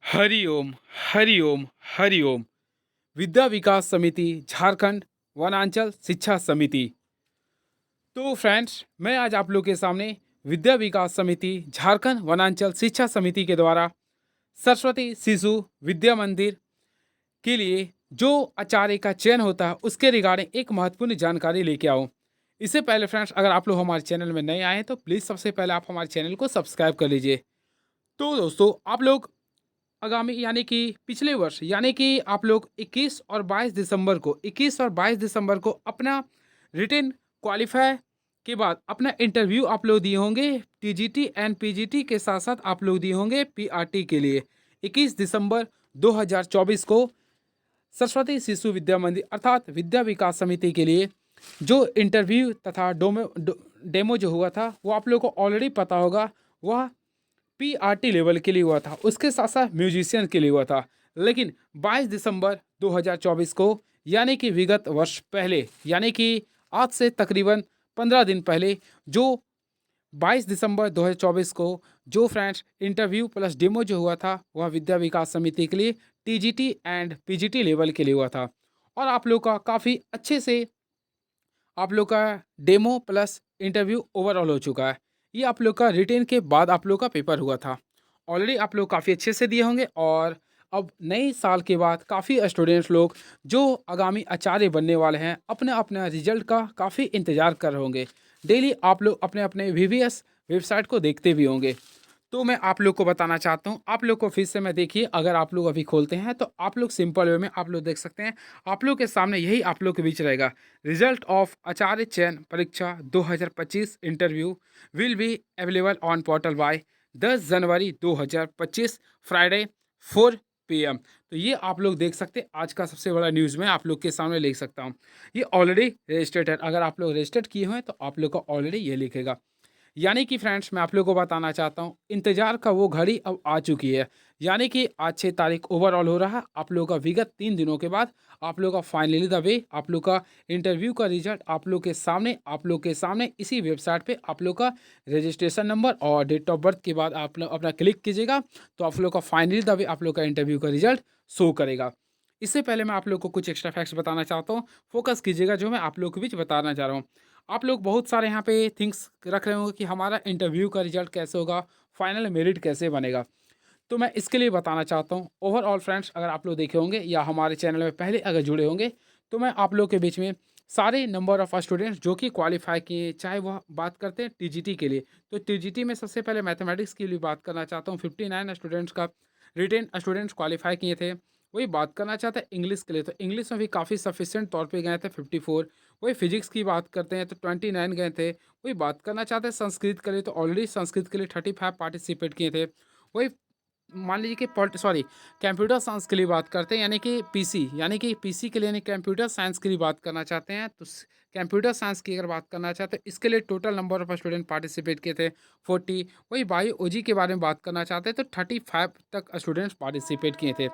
हरि ओम हरि ओम हरि ओम। विद्या विकास समिति झारखंड वनांचल शिक्षा समिति। तो फ्रेंड्स, मैं आज आप लोग के सामने विद्या विकास समिति झारखंड वनांचल शिक्षा समिति के द्वारा सरस्वती शिशु विद्या मंदिर के लिए जो आचार्य का चयन होता है उसके रिगार्डिंग एक महत्वपूर्ण जानकारी लेके आऊँ। इससे पहले फ्रेंड्स, अगर आप लोग हमारे चैनल में नए आए हैं तो प्लीज़ सबसे पहले आप हमारे चैनल को सब्सक्राइब कर लीजिए। तो दोस्तों, आप लोग आगामी यानी कि पिछले वर्ष यानी कि आप लोग 21 और 22 दिसंबर को अपना रिटन क्वालिफाई के बाद अपना इंटरव्यू आप लोग दिए होंगे। टीजीटी एंड पीजीटी के साथ साथ आप लोग दिए होंगे पीआरटी के लिए। 21 दिसंबर 2024 को सरस्वती शिशु विद्या मंदिर अर्थात विद्या विकास समिति के लिए जो इंटरव्यू तथा डेमो जो हुआ था वो आप लोग को ऑलरेडी पता होगा। वह पीआरटी लेवल के लिए हुआ था, उसके साथ साथ म्यूजिशियन के लिए हुआ था। लेकिन 22 दिसंबर 2024 को यानी कि विगत वर्ष पहले यानी कि आज से तकरीबन 15 दिन पहले जो 22 दिसंबर 2024 को जो फ्रेंड्स इंटरव्यू प्लस डेमो जो हुआ था वह विद्या विकास समिति के लिए टीजीटी एंड पीजीटी लेवल के लिए हुआ था। और आप लोग का काफ़ी अच्छे से आप लोग का डेमो प्लस इंटरव्यू ओवरऑल हो चुका है। ये आप लोग का रिटेन के बाद आप लोग का पेपर हुआ था। ऑलरेडी आप लोग काफ़ी अच्छे से दिए होंगे और अब नए साल के बाद काफ़ी स्टूडेंट्स लोग जो आगामी आचार्य बनने वाले हैं अपने अपने रिजल्ट का काफ़ी इंतज़ार कर रहे होंगे। डेली आप लोग अपने अपने वीवीएस वेबसाइट को देखते भी होंगे। तो मैं आप लोग को बताना चाहता हूँ, आप लोग को फिर से मैं देखिए, अगर आप लोग अभी खोलते हैं तो आप लोग सिंपल वे में आप लोग देख सकते हैं। आप लोग के सामने यही आप लोग के बीच रहेगा, रिजल्ट ऑफ आचार्य चयन परीक्षा 2025 interview will be available on portal bye 10 January 2025 Friday 4 PM। तो ये आप लोग देख सकते हैं, आज का सबसे बड़ा न्यूज़ मैं आप लोग के सामने लिख सकता हूँ। ये ऑलरेडी रजिस्टर्ड है, अगर आप लोग रजिस्टर्ड किए हुए हैं तो आप लोग को ऑलरेडी ये लिखेगा। यानी कि फ्रेंड्स, मैं आप लोगों को बताना चाहता हूँ इंतज़ार का वो घड़ी अब आ चुकी है। यानी कि आज 6 तारीख ओवरऑल हो रहा है। आप लोगों का विगत 3 दिनों के बाद आप लोगों का फाइनली द वे आप लोग का इंटरव्यू का रिजल्ट आप लोग के सामने इसी वेबसाइट पे आप लोग का रजिस्ट्रेशन नंबर और डेट ऑफ बर्थ के बाद आप लोग अपना क्लिक कीजिएगा तो आप लोग का फाइनली द वे आप लोग का इंटरव्यू का रिजल्ट शो करेगा। इससे पहले मैं आप लोग को कुछ एक्स्ट्रा फैक्ट्स बताना चाहता हूँ। फोकस कीजिएगा जो मैं आप लोग के बीच बताना चाह रहा हूँ। आप लोग बहुत सारे यहाँ पे थिंग्स रख रहे होंगे कि हमारा इंटरव्यू का रिजल्ट कैसे होगा, फाइनल मेरिट कैसे बनेगा। तो मैं इसके लिए बताना चाहता हूँ। ओवरऑल फ्रेंड्स, अगर आप लोग देखे होंगे या हमारे चैनल में पहले अगर जुड़े होंगे तो मैं आप लोग के बीच में सारे नंबर ऑफ़ स्टूडेंट्स जो कि क्वालिफाई किए, चाहे वह बात करते हैं टीजीटी के लिए, तो टीजीटी में सबसे पहले मैथमेटिक्स के लिए बात करना चाहता हूँ। 59 स्टूडेंट्स का रिटेन स्टूडेंट्स क्वालिफाई किए थे। वही बात करना चाहते हैं इंग्लिश के लिए, तो इंग्लिश में भी काफ़ी सफिशिएंट तौर पे गए थे 54। वही फिजिक्स की बात करते हैं तो 29 गए थे। वही बात करना चाहते हैं संस्कृत के लिए, तो ऑलरेडी संस्कृत के लिए 35 पार्टिसिपेट किए थे। वही मान लीजिए कि कंप्यूटर साइंस के लिए बात करते हैं यानी कि पीसी के लिए यानी कंप्यूटर साइंस के लिए बात करना चाहते हैं तो कंप्यूटर साइंस की अगर बात करना चाहते हैं इसके लिए total number of student participate किए थे 40। वही बायो ओजी के बारे में बात करना चाहते हैं तो 35 तक स्टूडेंट्स पार्टिसिपेट किए थे।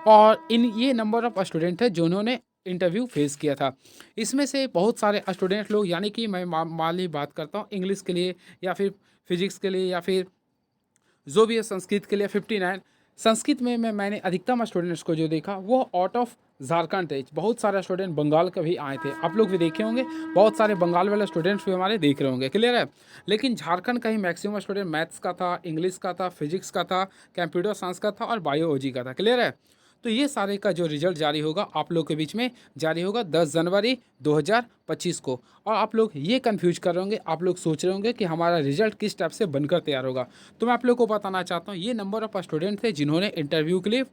और इन ये नंबर ऑफ स्टूडेंट है जिन्होंने इंटरव्यू फेस किया था। इसमें से बहुत सारे स्टूडेंट लोग यानी कि मैं मान ली बात करता हूँ इंग्लिश के लिए या फिर फिजिक्स के लिए या फिर जो भी है संस्कृत के लिए 59। संस्कृत में मैंने अधिकतम स्टूडेंट्स को जो देखा वो आउट ऑफ झारखंड थे। बहुत सारे स्टूडेंट बंगाल के भी आए थे, आप लोग भी देखे होंगे, बहुत सारे बंगाल वाले स्टूडेंट्स भी हमारे देख रहे होंगे, क्लियर है। लेकिन झारखंड का ही मैक्सिमम स्टूडेंट मैथ्स का था, इंग्लिश का था, फिजिक्स का था, कंप्यूटर साइंस का था और बायोलॉजी का था, क्लियर है। तो ये सारे का जो रिजल्ट जारी होगा आप लोग के बीच में जारी होगा 10 जनवरी 2025 को। और आप लोग ये कंफ्यूज कर रहे होंगे, आप लोग सोच रहे होंगे कि हमारा रिजल्ट किस टाइप से बनकर तैयार होगा। तो मैं आप लोग को बताना चाहता हूँ ये नंबर ऑफ स्टूडेंट थे जिन्होंने इंटरव्यू के लिए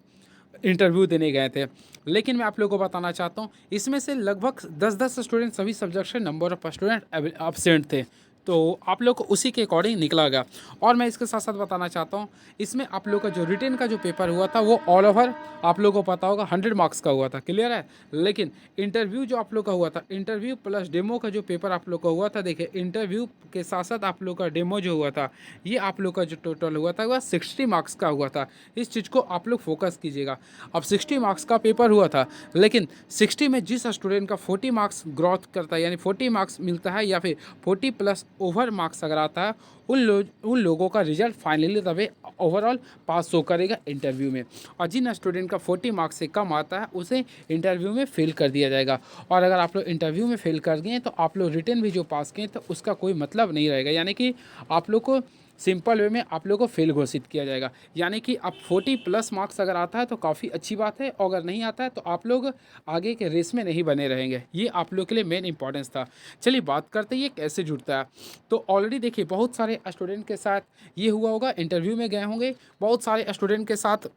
इंटरव्यू देने गए थे। लेकिन मैं आप लोगों को बताना चाहता हूँ इसमें से लगभग 10-10 स्टूडेंट सभी सब्जेक्ट से नंबर ऑफ स्टूडेंट एब्सेंट थे। तो आप लोग को उसी के अकॉर्डिंग निकला गया। और मैं इसके साथ साथ बताना चाहता हूँ इसमें आप लोग का जो रिटेन का जो पेपर हुआ था वो ऑल ओवर आप लोग को पता होगा 100 मार्क्स का हुआ था, क्लियर है। लेकिन इंटरव्यू जो आप लोग का हुआ था, इंटरव्यू प्लस डेमो का जो पेपर आप लोग का हुआ था, देखिए इंटरव्यू के साथ साथ आप लोग का डेमो जो हुआ था ये आप लोग का जो टोटल हुआ था वह 60 मार्क्स का हुआ था। इस चीज़ को आप लोग फोकस कीजिएगा। अब 60 मार्क्स का पेपर हुआ था लेकिन 60 में जिस स्टूडेंट का 40 मार्क्स ग्रोथ करता है यानी 40 मार्क्स मिलता है या फिर 40 प्लस ओवर मार्क्स अगर आता है, उन लोगों का रिजल्ट फाइनली तभी ओवरऑल पास शो करेगा इंटरव्यू में। और जिन स्टूडेंट का 40 मार्क्स से कम आता है उसे इंटरव्यू में फेल कर दिया जाएगा। और अगर आप लोग इंटरव्यू में फेल कर गए तो आप लोग रिटर्न भी जो पास किए तो उसका कोई मतलब नहीं रहेगा, यानी कि आप लोग को सिंपल वे में आप लोग को फेल घोषित किया जाएगा। यानी कि अब 40 प्लस मार्क्स अगर आता है तो काफ़ी अच्छी बात है, और अगर नहीं आता है तो आप लोग आगे के रेस में नहीं बने रहेंगे। ये आप लोग के लिए मेन इंपॉर्टेंस था। चलिए बात करते हैं ये कैसे जुड़ता है। तो ऑलरेडी देखिए बहुत सारे स्टूडेंट के साथ ये हुआ होगा, इंटरव्यू में गए होंगे, बहुत सारे स्टूडेंट के साथ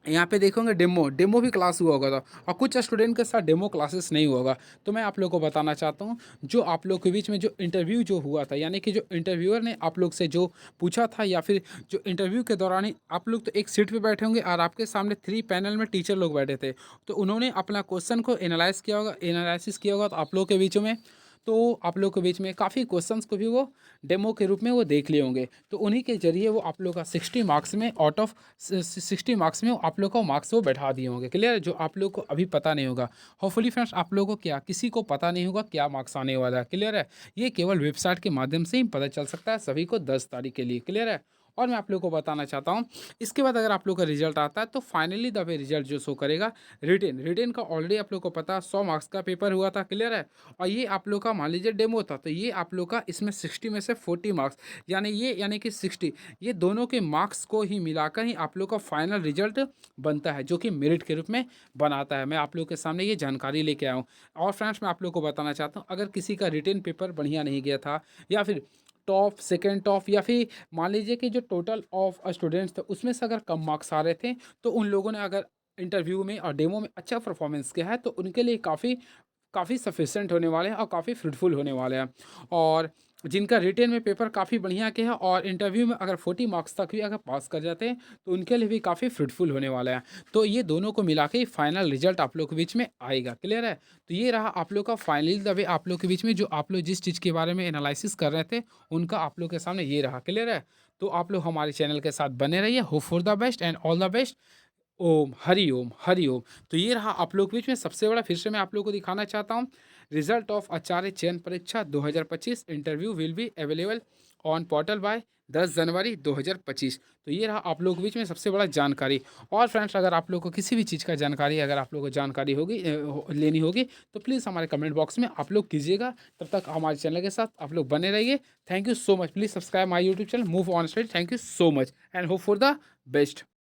यहाँ पे देखोगे डेमो भी क्लास हुआ होगा था, और कुछ स्टूडेंट के साथ डेमो क्लासेस नहीं हुआ होगा। तो मैं आप लोग को बताना चाहता हूँ, जो आप लोग के बीच में जो इंटरव्यू जो हुआ था, यानी कि जो इंटरव्यूअर ने आप लोग से जो पूछा था, या फिर जो इंटरव्यू के दौरान ही आप लोग तो एक सीट पे बैठे होंगे और आपके सामने 3 पैनल में टीचर लोग बैठे थे, तो उन्होंने अपना क्वेश्चन को एनालिसिस किया होगा, तो आप लोग के बीच में तो आप लोग के बीच में काफ़ी क्वेश्चंस को भी वो डेमो के रूप में वो देख लिए होंगे। तो उन्हीं के जरिए वो आप लोग का 60 मार्क्स में आउट ऑफ 60 मार्क्स में आप लोग का मार्क्स वो बैठा दिए होंगे। क्लियर है? जो आप लोग को अभी पता नहीं होगा। होपफुली फ्रेंड्स आप लोगों को क्या किसी को पता नहीं होगा क्या मार्क्स आने वाला है। क्लियर है? ये केवल वेबसाइट के माध्यम से ही पता चल सकता है सभी को 10 तारीख के लिए। क्लियर है? और मैं आप लोग को बताना चाहता हूँ, इसके बाद अगर आप लोग का रिजल्ट आता है तो फाइनली द वे रिजल्ट जो शो करेगा रिटेन का ऑलरेडी आप लोग को पता 100 मार्क्स का पेपर हुआ था। क्लियर है? और ये आप लोग का मान लीजिए डेमो था, तो ये आप लोग का इसमें 60 में से 40 मार्क्स, यानी कि 60, ये दोनों के मार्क्स को ही मिलाकर ही आप लोग का फाइनल रिजल्ट बनता है, जो कि मेरिट के रूप में बनाता है। मैं आप लोग के सामने ये जानकारी लेके आया हूँ। और फ्रेंड्स मैं आप लोग को बताना चाहता हूँ, अगर किसी का रिटेन पेपर बढ़िया नहीं गया था, या फिर टॉप सेकेंड टॉप, या फिर मान लीजिए कि जो टोटल ऑफ स्टूडेंट्स थे उसमें से अगर कम मार्क्स आ रहे थे, तो उन लोगों ने अगर इंटरव्यू में और डेमो में अच्छा परफॉर्मेंस किया है तो उनके लिए काफ़ी काफ़ी सफिशिएंट होने वाले हैं और काफ़ी फ्रूटफुल होने वाले हैं। और जिनका रिटेन में पेपर काफ़ी बढ़िया के हैं और इंटरव्यू में अगर 40 मार्क्स तक भी अगर पास कर जाते हैं तो उनके लिए भी काफ़ी फ्रूटफुल होने वाला है। तो ये दोनों को मिला के ही फाइनल रिजल्ट आप लोग के बीच में आएगा। क्लियर है? तो ये रहा आप लोग का फाइनली द वे आप लोग के बीच में जो आप लोग जिस चीज़ के बारे में एनालिसिस कर रहे थे उनका आप लोग के सामने ये रहा। क्लियर है? तो आप लोग हमारे चैनल के साथ बने रहिए। Hope for the best and all the best. Om Hari Om Hari Om. तो ये रहा आप लोग के बीच में सबसे बड़ा, फिर से मैं आप लोग को दिखाना चाहता हूँ, रिजल्ट ऑफ आचार्य चयन परीक्षा 2025 interview will be available on portal bye 10 जनवरी 2025। तो ये रहा आप लोग के बीच में सबसे बड़ा जानकारी। और फ्रेंड्स अगर आप लोग को किसी भी चीज़ का जानकारी अगर आप लोग को जानकारी होगी लेनी होगी तो प्लीज़ हमारे कमेंट बॉक्स में आप लोग कीजिएगा। तब तक हमारे चैनल के साथ आप लोग बने रहिए। Thank you so much. Please subscribe my YouTube channel move on study. Thank you so much and hope for the best.